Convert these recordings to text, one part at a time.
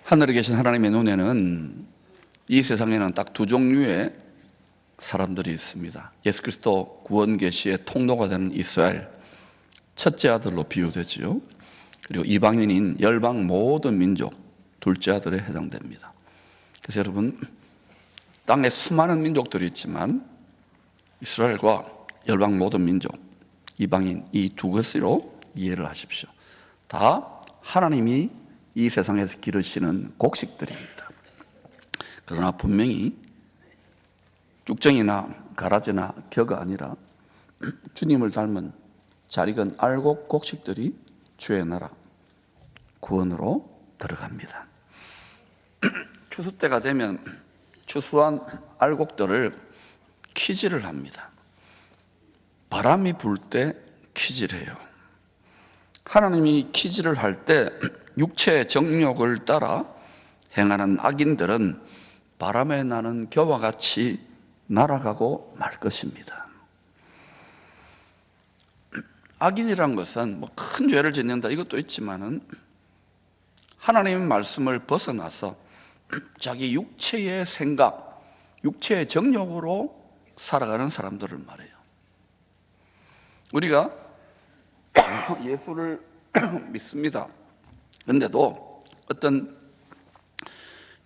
하늘에 계신 하나님의 눈에는 이 세상에는 딱 두 종류의 사람들이 있습니다. 예수 그리스도 구원 계시의 통로가 되는 이스라엘, 첫째 아들로 비유되지요. 그리고 이방인인 열방 모든 민족, 둘째 아들에 해당됩니다. 그래서 여러분, 땅에 수많은 민족들이 있지만 이스라엘과 열방 모든 민족, 이방인, 이 두 것으로 이해를 하십시오. 다 하나님이 이 세상에서 기르시는 곡식들입니다. 그러나 분명히 쭉정이나 가라지나 겨가 아니라 주님을 닮은 잘 익은 알곡 곡식들이 주의 나라 구원으로 들어갑니다. 추수 때가 되면 추수한 알곡들을 키질을 합니다. 바람이 불 때 키질해요. 하나님이 키질을 할 때 육체의 정욕을 따라 행하는 악인들은 바람에 나는 겨와 같이 날아가고 말 것입니다. 악인이란 것은 뭐 큰 죄를 짓는다 이것도 있지만은 하나님의 말씀을 벗어나서 자기 육체의 생각, 육체의 정욕으로 살아가는 사람들을 말해요. 우리가 예수를 믿습니다. 그런데도 어떤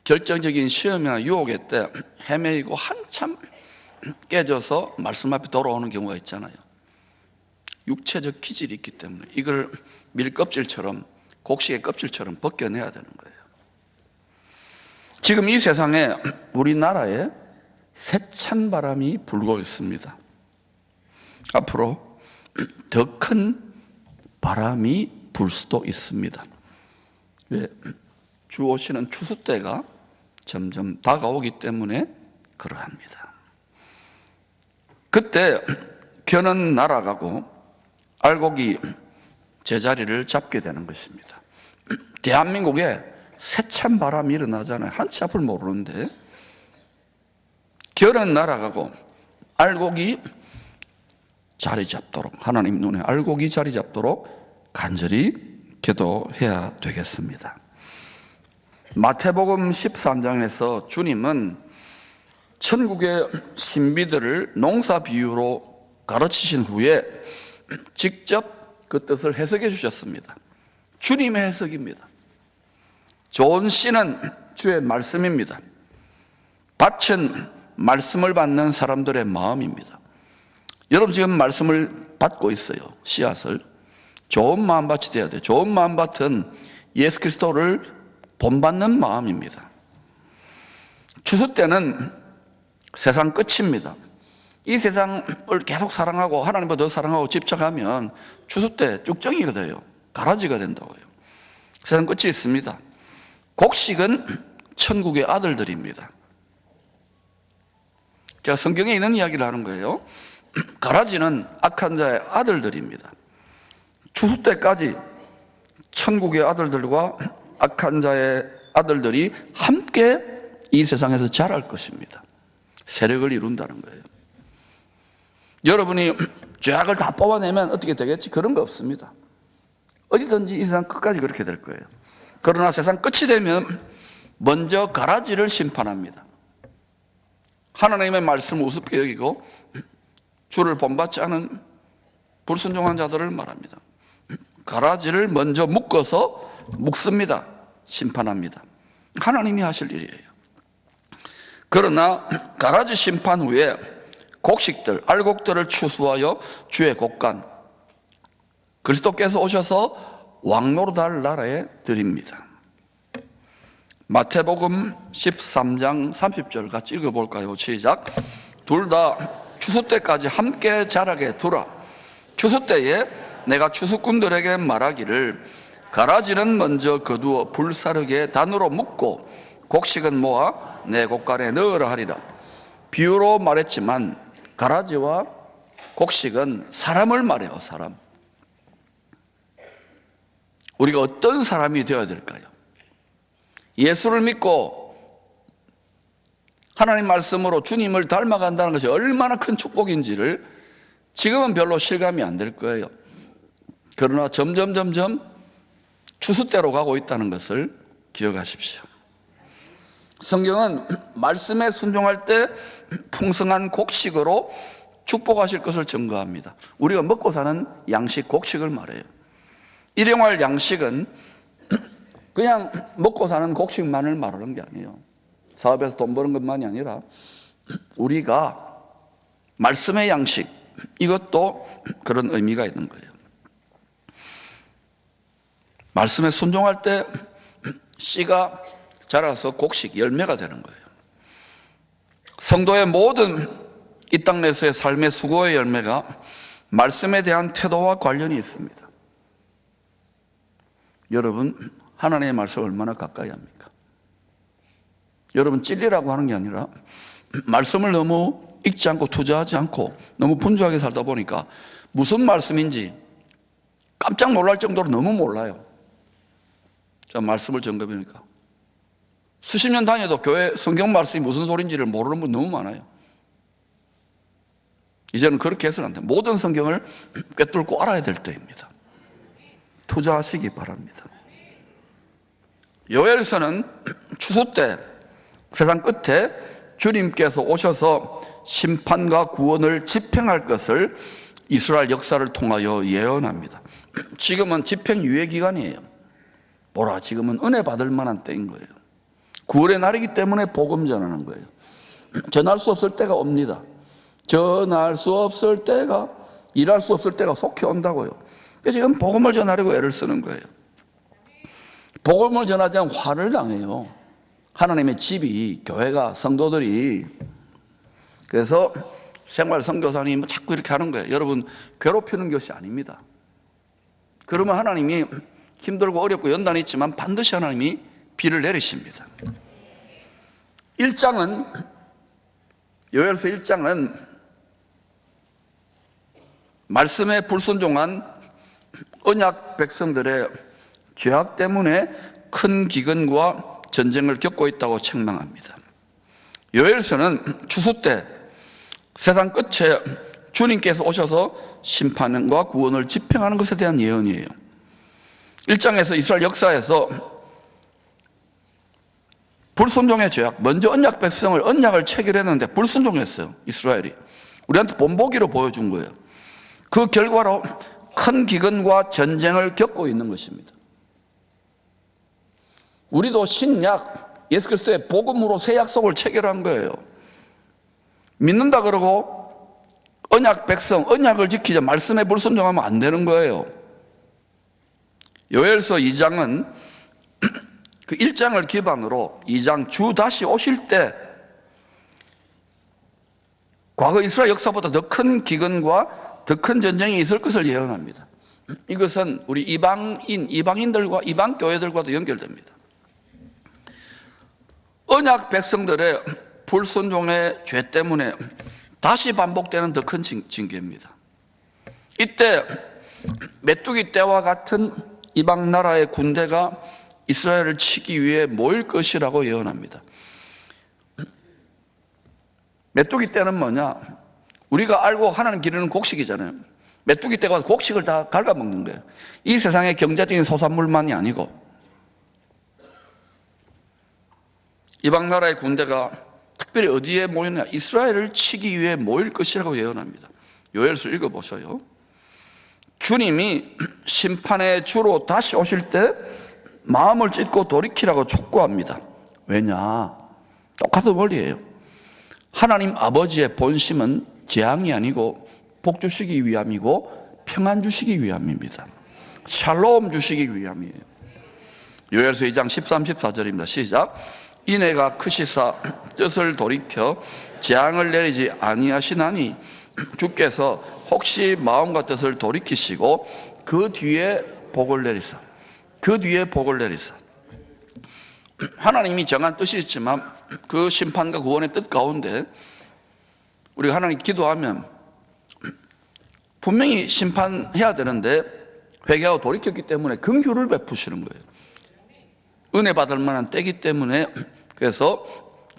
결정적인 시험이나 유혹의 때 헤매이고 한참 깨져서 말씀 앞에 돌아오는 경우가 있잖아요. 육체적 기질이 있기 때문에 이걸 밀껍질처럼, 곡식의 껍질처럼 벗겨내야 되는 거예요. 지금 이 세상에 우리나라에 세찬 바람이 불고 있습니다. 앞으로 더 큰 바람이 불 수도 있습니다. 왜? 주 오시는 추수 때가 점점 다가오기 때문에 그러합니다. 그때 겨는 날아가고 알곡이 제자리를 잡게 되는 것입니다. 대한민국에 세찬 바람이 일어나잖아요. 한치 앞을 모르는데 겨는 날아가고 알곡이 자리 잡도록, 하나님 눈에 알곡이 자리 잡도록 간절히 기도해야 되겠습니다. 마태복음 13장에서 주님은 천국의 신비들을 농사 비유로 가르치신 후에 직접 그 뜻을 해석해 주셨습니다. 주님의 해석입니다. 좋은 씨는 주의 말씀입니다. 밭은 말씀을 받는 사람들의 마음입니다. 여러분 지금 말씀을 받고 있어요. 씨앗을. 좋은 마음밭이 돼야 돼요. 좋은 마음밭은 예수 그리스도를 본받는 마음입니다. 추수 때는 세상 끝입니다. 이 세상을 계속 사랑하고 하나님보다 더 사랑하고 집착하면 추수 때 쭉정이가 돼요. 가라지가 된다고요. 세상 끝이 있습니다. 곡식은 천국의 아들들입니다. 제가 성경에 있는 이야기를 하는 거예요. 가라지는 악한 자의 아들들입니다. 추수 때까지 천국의 아들들과 악한 자의 아들들이 함께 이 세상에서 자랄 것입니다. 세력을 이룬다는 거예요. 여러분이 죄악을 다 뽑아내면 어떻게 되겠지? 그런 거 없습니다. 어디든지 이 세상 끝까지 그렇게 될 거예요. 그러나 세상 끝이 되면 먼저 가라지를 심판합니다. 하나님의 말씀을 우습게 여기고 주를 본받지 않은 불순종한 자들을 말합니다. 가라지를 먼저 묶어서 묶습니다. 심판합니다. 하나님이 하실 일이에요. 그러나 가라지 심판 후에 곡식들, 알곡들을 추수하여 주의 곡간 그리스도께서 오셔서 왕노릇할 나라에 드립니다. 마태복음 13장 30절 같이 읽어볼까요? 시작. 둘 다 추수 때까지 함께 자라게 두라. 추수 때에 내가 추수꾼들에게 말하기를 가라지는 먼저 거두어 불사르게 단으로 묶고 곡식은 모아 내 곡간에 넣으라 하리라. 비유로 말했지만 가라지와 곡식은 사람을 말해요. 사람. 우리가 어떤 사람이 되어야 될까요? 예수를 믿고 하나님 말씀으로 주님을 닮아간다는 것이 얼마나 큰 축복인지를 지금은 별로 실감이 안 될 거예요. 그러나 점점 추수 때로 가고 있다는 것을 기억하십시오. 성경은 말씀에 순종할 때 풍성한 곡식으로 축복하실 것을 증거합니다. 우리가 먹고 사는 양식, 곡식을 말해요. 일용할 양식은 그냥 먹고 사는 곡식만을 말하는 게 아니에요. 사업에서 돈 버는 것만이 아니라 우리가 말씀의 양식, 이것도 그런 의미가 있는 거예요. 말씀에 순종할 때 씨가 자라서 곡식, 열매가 되는 거예요. 성도의 모든 이 땅에서의 삶의 수고의 열매가 말씀에 대한 태도와 관련이 있습니다. 여러분, 하나님의 말씀을 얼마나 가까이 합니까? 여러분, 찔리라고 하는 게 아니라 말씀을 너무 읽지 않고 투자하지 않고 너무 분주하게 살다 보니까 무슨 말씀인지 깜짝 놀랄 정도로 너무 몰라요. 자, 말씀을 점검해보니까 수십 년 다녀도 교회 성경 말씀이 무슨 소리인지를 모르는 분 너무 많아요. 이제는 그렇게 해서는 안 돼요. 모든 성경을 꿰뚫고 알아야 될 때입니다. 투자하시기 바랍니다. 요엘서는 추수 때 세상 끝에 주님께서 오셔서 심판과 구원을 집행할 것을 이스라엘 역사를 통하여 예언합니다. 지금은 집행 유예 기간이에요. 뭐라, 지금은 은혜 받을 만한 때인 거예요. 구원의 날이기 때문에 복음 전하는 거예요. 전할 수 없을 때가 옵니다. 전할 수 없을 때가, 일할 수 없을 때가 속히 온다고요. 지금 복음을 전하려고 애를 쓰는 거예요. 복음을 전하지 않으면 화를 당해요. 하나님의 집이, 교회가, 성도들이. 그래서 생활 선교사님은 자꾸 이렇게 하는 거예요. 여러분, 괴롭히는 것이 아닙니다. 그러면 하나님이 힘들고 어렵고 연단이 있지만 반드시 하나님이 비를 내리십니다. 1장은, 요엘서 1장은 말씀에 불순종한 언약 백성들의 죄악 때문에 큰 기근과 전쟁을 겪고 있다고 책망합니다. 요엘서는 추수 때 세상 끝에 주님께서 오셔서 심판과 구원을 집행하는 것에 대한 예언이에요. 1장에서 이스라엘 역사에서 불순종의 죄악, 먼저 언약 백성을 언약을 체결했는데 불순종했어요. 이스라엘이 우리한테 본보기로 보여준 거예요. 그 결과로 큰 기근과 전쟁을 겪고 있는 것입니다. 우리도 신약 예수 그리스도의 복음으로 새 약속을 체결한 거예요. 믿는다 그러고 언약 백성, 언약을 지키자 말씀에 불순종하면 안 되는 거예요. 요엘서 2장은 그 1장을 기반으로 2장 주 다시 오실 때 과거 이스라엘 역사보다 더 큰 기근과 더 큰 전쟁이 있을 것을 예언합니다. 이것은 우리 이방인들과 이방 교회들과도 연결됩니다. 언약 백성들의 불순종의 죄 때문에 다시 반복되는 더 큰 징계입니다. 이때 메뚜기 떼와 같은 이방 나라의 군대가 이스라엘을 치기 위해 모일 것이라고 예언합니다. 메뚜기 떼는 뭐냐? 우리가 알고 하나님 기르는 곡식이잖아요. 메뚜기 떼가 곡식을 다 갉아먹는 거예요. 이 세상의 경제적인 소산물만이 아니고 이방 나라의 군대가 특별히 어디에 모이느냐? 이스라엘을 치기 위해 모일 것이라고 예언합니다. 요엘서 읽어보셔요. 주님이 심판의 주로 다시 오실 때 마음을 찢고 돌이키라고 촉구합니다. 왜냐? 똑같은 원리예요. 하나님 아버지의 본심은 재앙이 아니고 복 주시기 위함이고 평안 주시기 위함입니다. 샬롬 주시기 위함이에요. 요엘서 2장 13, 14절입니다. 시작. 이내가 크시사 뜻을 돌이켜 재앙을 내리지 아니하시나니 주께서 혹시 마음과 뜻을 돌이키시고 그 뒤에 복을 내리사. 그 뒤에 복을 내리사. 하나님이 정한 뜻이 있지만 그 심판과 구원의 뜻 가운데 우리가 하나님 기도하면 분명히 심판해야 되는데 회개하고 돌이켰기 때문에 긍휼을 베푸시는 거예요. 은혜 받을 만한 때이기 때문에 그래서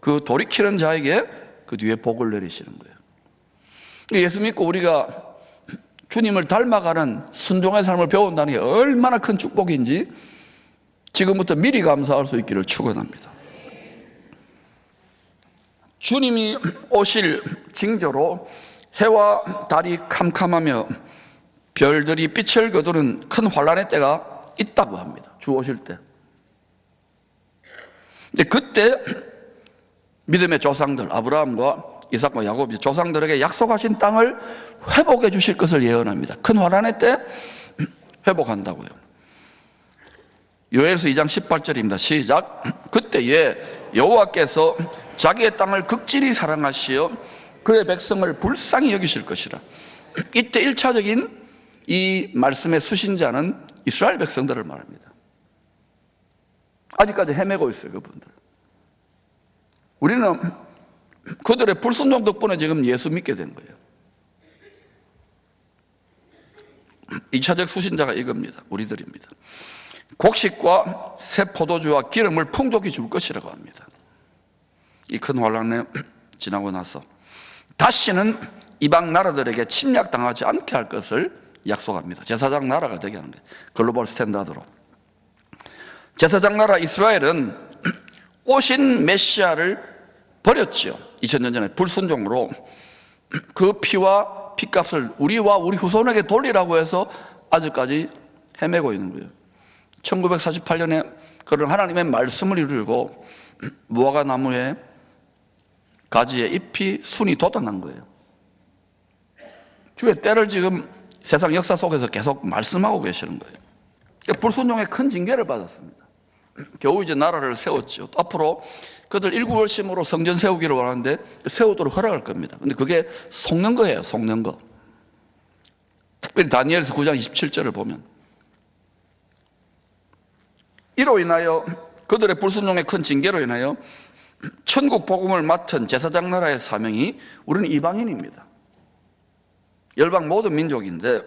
그 돌이키는 자에게 그 뒤에 복을 내리시는 거예요. 예수 믿고 우리가 주님을 닮아가는 순종의 삶을 배운다는 게 얼마나 큰 축복인지 지금부터 미리 감사할 수 있기를 축원합니다. 주님이 오실 징조로 해와 달이 캄캄하며 별들이 빛을 거두는 큰 환란의 때가 있다고 합니다. 주 오실 때. 근데 그때 믿음의 조상들 아브라함과 이삭과 야곱이 조상들에게 약속하신 땅을 회복해 주실 것을 예언합니다. 큰 환란의 때 회복한다고요. 요엘서 2장 18절입니다. 시작. 그때에 여호와께서 자기의 땅을 극진히 사랑하시어 그의 백성을 불쌍히 여기실 것이라. 이때 1차적인 이 말씀의 수신자는 이스라엘 백성들을 말합니다. 아직까지 헤매고 있어요, 그분들. 우리는 그들의 불순종 덕분에 지금 예수 믿게 된 거예요. 2차적 수신자가 이겁니다. 우리들입니다. 곡식과 새 포도주와 기름을 풍족히 줄 것이라고 합니다. 이 큰 환란에 지나고 나서 다시는 이방 나라들에게 침략당하지 않게 할 것을 약속합니다. 제사장 나라가 되게 하는 거예요. 글로벌 스탠다드로. 제사장 나라 이스라엘은 오신 메시아를 버렸죠. 2000년 전에 불순종으로. 그 피와 피값을 우리와 우리 후손에게 돌리라고 해서 아직까지 헤매고 있는 거예요. 1948년에 그런 하나님의 말씀을 이루고 무화과 나무에 가지에 잎이 순이 돋아난 거예요. 주의 때를 지금 세상 역사 속에서 계속 말씀하고 계시는 거예요. 불순종의 큰 징계를 받았습니다. 겨우 이제 나라를 세웠죠. 앞으로 그들 일구월심으로 성전 세우기를 원하는데 세우도록 허락할 겁니다. 근데 그게 속는 거예요. 속는 거. 특별히 다니엘서 9장 27절을 보면 이로 인하여 그들의 불순종의 큰 징계로 인하여 천국 복음을 맡은 제사장 나라의 사명이 우리는 이방인입니다. 열방 모든 민족인데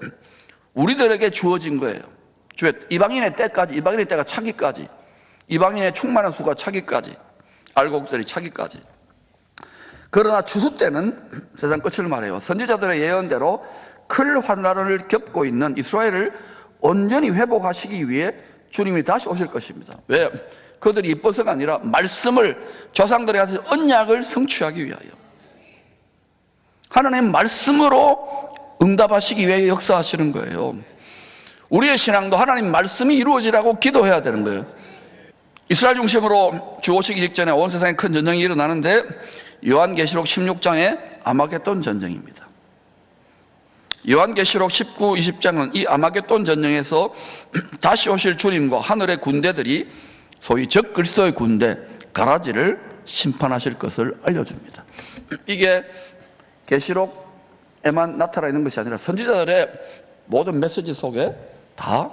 우리들에게 주어진 거예요. 이방인의 때까지, 이방인의 때가 차기까지, 이방인의 충만한 수가 차기까지, 알곡들이 차기까지. 그러나 추수 때는 세상 끝을 말해요. 선지자들의 예언대로 큰 환란을 겪고 있는 이스라엘을 온전히 회복하시기 위해 주님이 다시 오실 것입니다. 왜? 그들이 이뻐서가 아니라 말씀을 조상들에게 하신 언약을 성취하기 위하여. 하나님 말씀으로 응답하시기 위해 역사하시는 거예요. 우리의 신앙도 하나님 말씀이 이루어지라고 기도해야 되는 거예요. 이스라엘 중심으로 주 오시기 직전에 온 세상에 큰 전쟁이 일어나는데 요한계시록 16장의 아마겟돈 전쟁입니다. 요한계시록 19, 20장은 이 아마겟돈 전쟁에서 다시 오실 주님과 하늘의 군대들이 소위 적 그리스도의 군대 가라지를 심판하실 것을 알려줍니다. 이게 계시록에만 나타나 있는 것이 아니라 선지자들의 모든 메시지 속에 다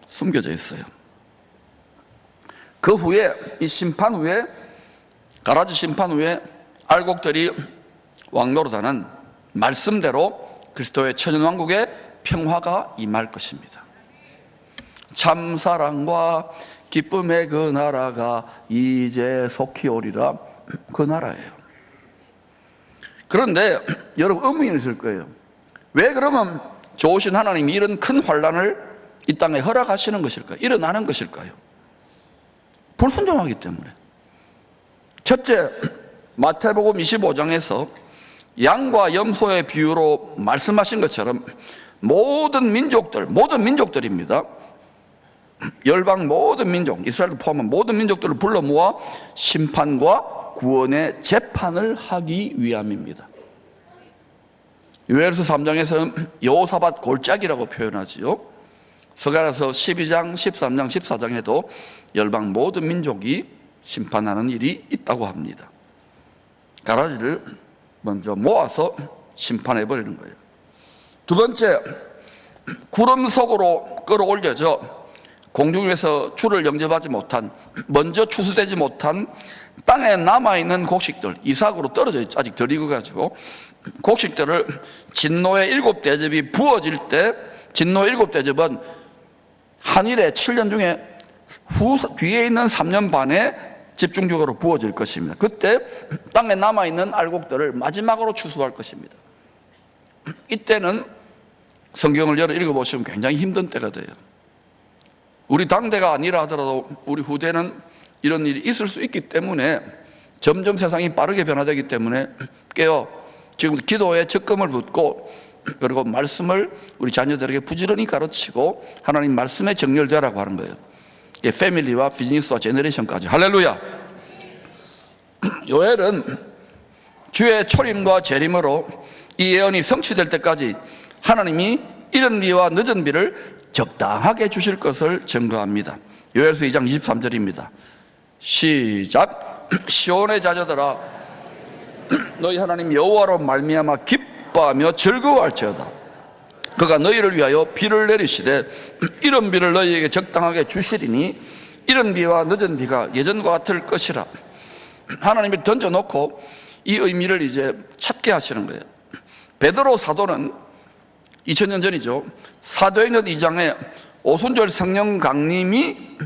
숨겨져 있어요. 그 후에 이 심판 후에 가라지 심판 후에 알곡들이 왕노릇하는 말씀대로 그리스도의 천연왕국의 평화가 임할 것입니다. 참사랑과 기쁨의 그 나라가 이제 속히 오리라. 그 나라예요. 그런데 여러분 의문이 있을 거예요. 왜 그러면 좋으신 하나님이 이런 큰 환란을 이 땅에 허락하시는 것일까요? 일어나는 것일까요? 불순종하기 때문에. 첫째, 마태복음 25장에서 양과 염소의 비유로 말씀하신 것처럼 모든 민족들입니다. 열방 모든 민족, 이스라엘을 포함한 모든 민족들을 불러 모아 심판과 구원의 재판을 하기 위함입니다. 요엘서 3장에서는 여호사밧 골짜기라고 표현하지요. 스가랴서 12장, 13장, 14장에도 열방 모든 민족이 심판하는 일이 있다고 합니다. 가라지를 먼저 모아서 심판해버리는 거예요. 두 번째, 구름 속으로 끌어올려져 공중 위에서 주를 영접하지 못한, 먼저 추수되지 못한 땅에 남아있는 곡식들, 이삭으로 떨어져 있죠. 아직 덜 익어가지고 곡식들을 진노의 7대접이 부어질 때, 진노의 7대접은 한일의 7년 중에 뒤에 있는 3년 반에 집중적으로 부어질 것입니다. 그때 땅에 남아있는 알곡들을 마지막으로 추수할 것입니다. 이때는 성경을 열어 읽어보시면 굉장히 힘든 때가 돼요. 우리 당대가 아니라 하더라도 우리 후대는 이런 일이 있을 수 있기 때문에 점점 세상이 빠르게 변화되기 때문에 깨어 지금 기도에 적금을 붓고 그리고 말씀을 우리 자녀들에게 부지런히 가르치고 하나님 말씀에 정렬되라고 하는 거예요. 이게 패밀리와 비즈니스와 제너레이션까지. 할렐루야. 요엘은 주의 초림과 재림으로 이 예언이 성취될 때까지 하나님이 이른 비와 늦은 비를 적당하게 주실 것을 증거합니다. 요엘서 2장 23절입니다. 시작. 시온의 자녀들아 너희 하나님 여호와로 말미암아 기뻐하며 즐거워할지어다. 그가 너희를 위하여 비를 내리시되 이른 비를 너희에게 적당하게 주시리니 이른 비와 늦은 비가 예전과 같을 것이라. 하나님이 던져놓고 이 의미를 이제 찾게 하시는 거예요. 베드로 사도는 2000년 전이죠. 사도행전 2장에 오순절 성령 강림이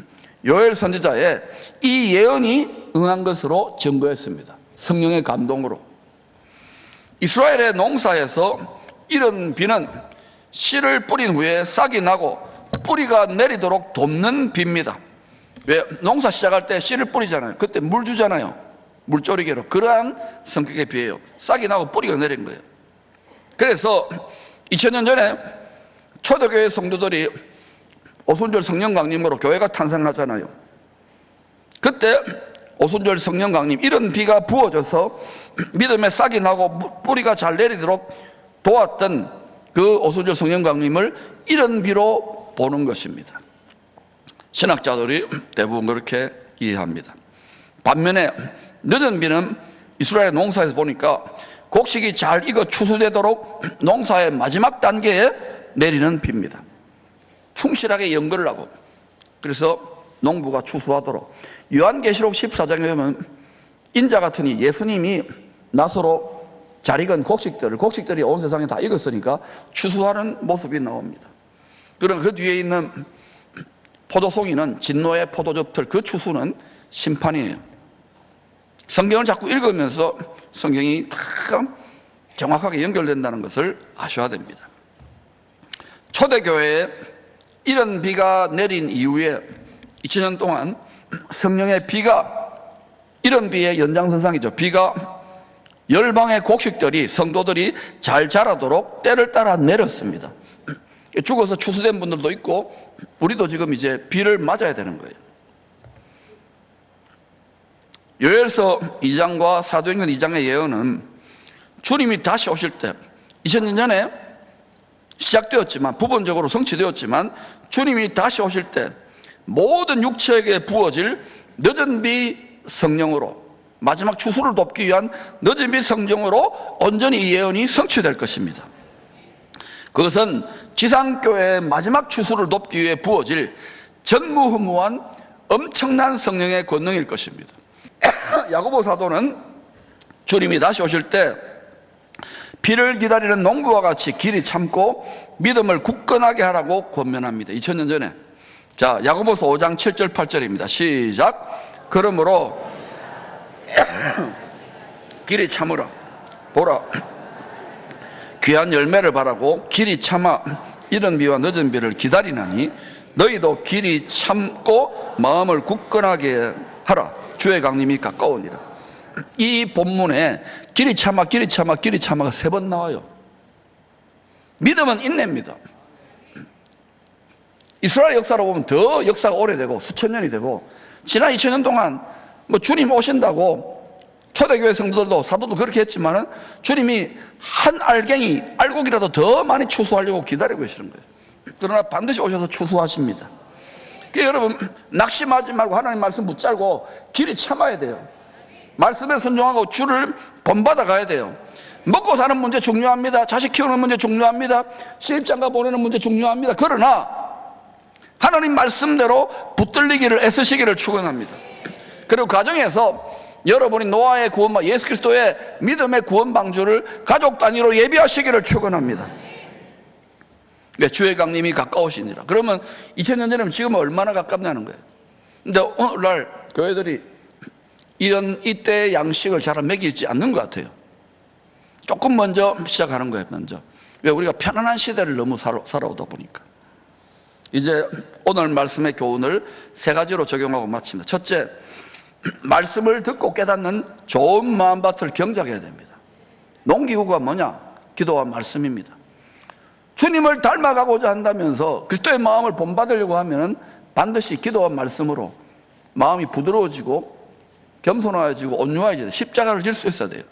요엘 선지자의 이 예언이 응한 것으로 증거했습니다. 성령의 감동으로. 이스라엘의 농사에서 이런 비는 씨를 뿌린 후에 싹이 나고 뿌리가 내리도록 돕는 비입니다. 왜? 농사 시작할 때 씨를 뿌리잖아요. 그때 물 주잖아요. 물조리개로. 그러한 성격의 비예요. 싹이 나고 뿌리가 내린 거예요. 그래서 2000년 전에 초대교회 성도들이 오순절 성령 강림으로 교회가 탄생하잖아요. 그때 오순절 성령 강림, 이런 비가 부어져서 믿음의 싹이 나고 뿌리가 잘 내리도록 도왔던 그 오순절 성령 강림을 이런 비로 보는 것입니다. 신학자들이 대부분 그렇게 이해합니다. 반면에 늦은 비는 이스라엘 농사에서 보니까 곡식이 잘 익어 추수되도록 농사의 마지막 단계에 내리는 비입니다. 충실하게 연결을 하고, 그래서 농부가 추수하도록. 요한계시록 14장에 보면 인자 같으니 예수님이 나서로 잘 익은 곡식들이 온 세상에 다 익었으니까 추수하는 모습이 나옵니다. 그럼 그 뒤에 있는 포도송이는 진노의 포도즙틀, 그 추수는 심판이에요. 성경을 자꾸 읽으면서 성경이 다 정확하게 연결된다는 것을 아셔야 됩니다. 초대교회에 이런 비가 내린 이후에 2000년 동안 성령의 비가, 이런 비의 연장선상이죠. 비가 열방의 곡식들이, 성도들이 잘 자라도록 때를 따라 내렸습니다. 죽어서 추수된 분들도 있고 우리도 지금 이제 비를 맞아야 되는 거예요. 요엘서 2장과 사도행전 2장의 예언은 주님이 다시 오실 때 2000년 전에 시작되었지만, 부분적으로 성취되었지만, 주님이 다시 오실 때 모든 육체에게 부어질 늦은 비 성령으로, 마지막 추수를 돕기 위한 늦은 비 성령으로 온전히 이 예언이 성취될 것입니다. 그것은 지상교회의 마지막 추수를 돕기 위해 부어질 전무후무한 엄청난 성령의 권능일 것입니다. 야고보 사도는 주님이 다시 오실 때 비를 기다리는 농부와 같이 길이 참고 믿음을 굳건하게 하라고 권면합니다. 2000년 전에. 자, 야고보서 5장 7절 8절입니다. 시작. 그러므로 길이 참으라. 보라, 귀한 열매를 바라고 길이 참아 이른 비와 늦은 비를 기다리나니 너희도 길이 참고 마음을 굳건하게 하라. 주의 강림이 가까우니라. 이 본문에 길이 참아, 길이 참아, 길이 참아가 3번 나와요. 믿음은 인내입니다. 이스라엘 역사로 보면 더 역사가 오래되고 수천 년이 되고, 지난 2000년 동안 뭐 주님 오신다고 초대교회 성도들도, 사도도 그렇게 했지만은 주님이 한 알곡이라도 더 많이 추수하려고 기다리고 계시는 거예요. 그러나 반드시 오셔서 추수하십니다. 그러니까 여러분, 낙심하지 말고 하나님 말씀 붙잡고 길이 참아야 돼요. 말씀에 순종하고 주를 본받아 가야 돼요. 먹고 사는 문제 중요합니다. 자식 키우는 문제 중요합니다. 시집장가 보내는 문제 중요합니다. 그러나 하나님 말씀대로 붙들리기를 애쓰시기를 축원합니다. 그리고 가정에서 여러분이 노아의 구원, 예수 그리스도의 믿음의 구원 방주를 가족 단위로 예비하시기를 축원합니다. 주의 강림이 가까우시니라. 그러면 2000년 전이면 지금은 얼마나 가깝냐는 거예요. 근데 오늘날 교회들이 이때의 양식을 잘 먹이지 않는 것 같아요. 조금 먼저 시작하는 거예요. 먼저. 왜? 우리가 편안한 시대를 너무 살아오다 보니까. 이제 오늘 말씀의 교훈을 3가지로 적용하고 마칩니다. 첫째, 말씀을 듣고 깨닫는 좋은 마음밭을 경작해야 됩니다. 농기구가 뭐냐? 기도와 말씀입니다. 주님을 닮아가고자 한다면서 그리스도의 마음을 본받으려고 하면 반드시 기도와 말씀으로 마음이 부드러워지고 겸손해지고 온유해지고 십자가를 질 수 있어야 돼요.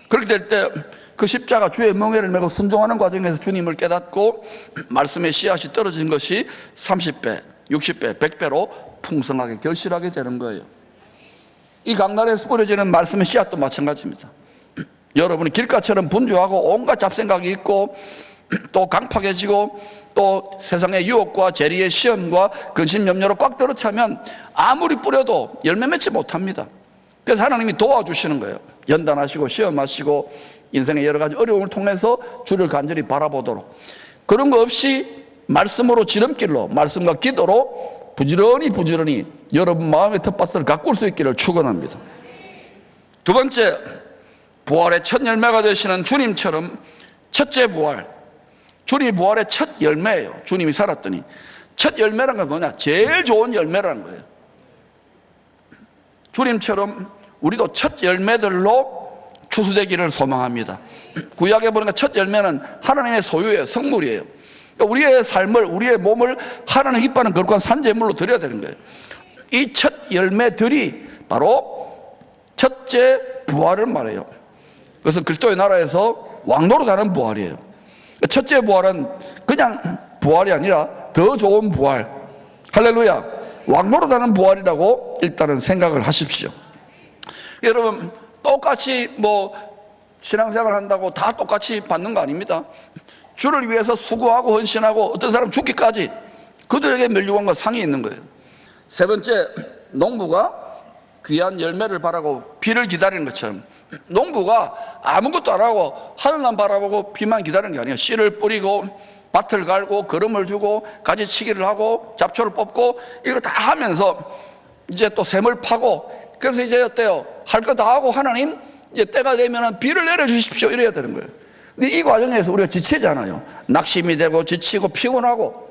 그렇게 될 때 그 십자가 주의 멍에를 메고 순종하는 과정에서 주님을 깨닫고 말씀의 씨앗이 떨어진 것이 30배, 60배, 100배로 풍성하게 결실하게 되는 거예요. 이 강단에서 뿌려지는 말씀의 씨앗도 마찬가지입니다. 여러분이 길가처럼 분주하고 온갖 잡생각이 있고 또 강팍해지고 또 세상의 유혹과 재리의 시험과 근심염려로 꽉 들어차면 아무리 뿌려도 열매 맺지 못합니다. 그래서 하나님이 도와주시는 거예요. 연단하시고 시험하시고 인생의 여러 가지 어려움을 통해서 주를 간절히 바라보도록, 그런 거 없이 말씀으로 지름길로, 말씀과 기도로 부지런히 여러분 마음의 텃밭을 가꿀 수 있기를 축원합니다. 두 번째, 부활의 첫 열매가 되시는 주님처럼 첫째 부활, 주님이 부활의 첫 열매예요. 주님이 살았더니 첫 열매란 건 뭐냐? 제일 좋은 열매라는 거예요. 주님처럼 우리도 첫 열매들로 추수되기를 소망합니다. 구약에 보니까 첫 열매는 하나님의 소유예요. 성물이에요. 그러니까 우리의 삶을, 우리의 몸을 하나님 기뻐하는 거룩한 산재물로 드려야 되는 거예요. 이 첫 열매들이 바로 첫째 부활을 말해요. 그래서 그리스도의 나라에서 왕노릇 하는 부활이에요. 첫째 부활은 그냥 부활이 아니라 더 좋은 부활. 할렐루야. 왕노릇 하는 부활이라고 일단은 생각을 하십시오. 여러분, 똑같이 신앙생활 한다고 다 똑같이 받는 거 아닙니다. 주를 위해서 수고하고 헌신하고 어떤 사람 죽기까지 그들에게 멸류관과 상이 있는 거예요. 세 번째, 농부가 귀한 열매를 바라고 비를 기다리는 것처럼 농부가 아무것도 안 하고 하늘만 바라보고 비만 기다리는 게 아니에요. 씨를 뿌리고 밭을 갈고 거름을 주고 가지치기를 하고 잡초를 뽑고 이거 다 하면서 이제 또 샘을 파고, 그래서 이제 어때요? 할 거 다 하고 하나님 이제 때가 되면 비를 내려주십시오 이래야 되는 거예요. 근데 이 과정에서 우리가 지치잖아요. 낙심이 되고 지치고 피곤하고,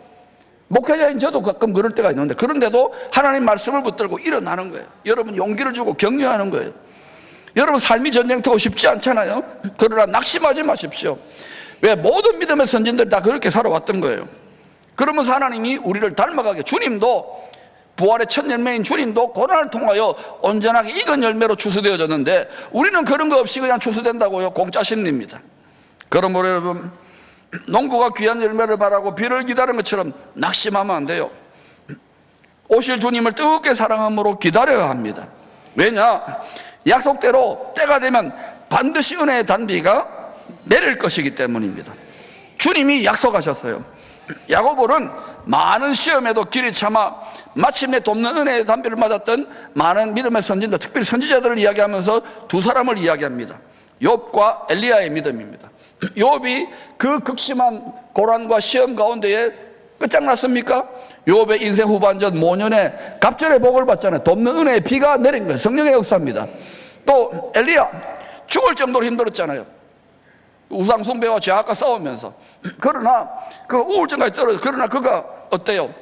목회자인 저도 가끔 그럴 때가 있는데 그런데도 하나님 말씀을 붙들고 일어나는 거예요. 여러분 용기를 주고 격려하는 거예요. 여러분 삶이 전쟁터고 쉽지 않잖아요. 그러나 낙심하지 마십시오. 왜? 모든 믿음의 선진들이 다 그렇게 살아왔던 거예요. 그러면서 하나님이 우리를 닮아가게, 주님도 부활의 첫 열매인 주님도 고난을 통하여 온전하게 익은 열매로 추수되어졌는데 우리는 그런 거 없이 그냥 추수된다고요? 공짜 심리입니다. 그러므로 여러분, 농부가 귀한 열매를 바라고 비를 기다리는 것처럼 낙심하면 안 돼요. 오실 주님을 뜨겁게 사랑함으로 기다려야 합니다. 왜냐? 약속대로 때가 되면 반드시 은혜의 단비가 내릴 것이기 때문입니다. 주님이 약속하셨어요. 야고보는 많은 시험에도 길이 참아 마침내 돕는 은혜의 단비를 맞았던 많은 믿음의 선진들, 특별히 선지자들을 이야기하면서 두 사람을 이야기합니다. 욥과 엘리야의 믿음입니다. 욥이 그 극심한 고난과 시험 가운데에 끝장났습니까? 욥의 인생 후반전 모년에 갑절의 복을 받잖아요. 돕는 은혜의 비가 내린 거예요. 성령의 역사입니다. 또 엘리야, 죽을 정도로 힘들었잖아요. 우상 숭배와 죄악과 싸우면서. 그러나 그 우울증까지 떨어져. 그러나 그가 어때요?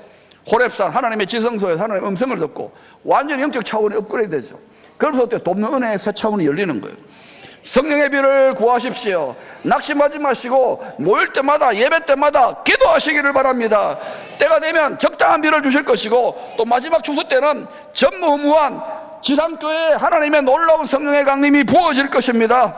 호렙산 하나님의 지성소에서 하나님의 음성을 듣고 완전히 영적 차원이 업그레이드 되죠. 그래서 어때요? 돕는 은혜의 새 차원이 열리는 거예요. 성령의 비를 구하십시오. 낙심하지 마시고 모일 때마다, 예배 때마다 기도하시기를 바랍니다. 때가 되면 적당한 비를 주실 것이고 또 마지막 추수 때는 전무후무한 지상교회에 하나님의 놀라운 성령의 강림이 부어질 것입니다.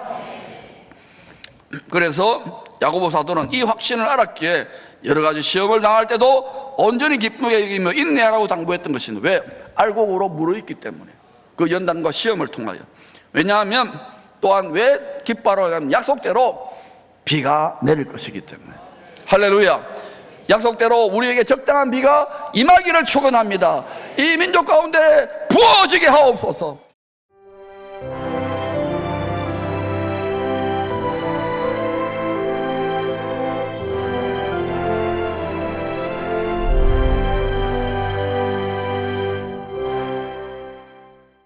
그래서 야고보 사도는 이 확신을 알았기에 여러 가지 시험을 당할 때도 온전히 기쁘게 여기며 인내하라고 당부했던 것입니다. 왜? 알곡으로 물어있기 때문에, 그 연단과 시험을 통하여. 왜냐하면 또한 왜 기뻐하라고 하면 약속대로 비가 내릴 것이기 때문에. 할렐루야. 약속대로 우리에게 적당한 비가 임하기를 축원합니다. 이 민족 가운데 부어지게 하옵소서.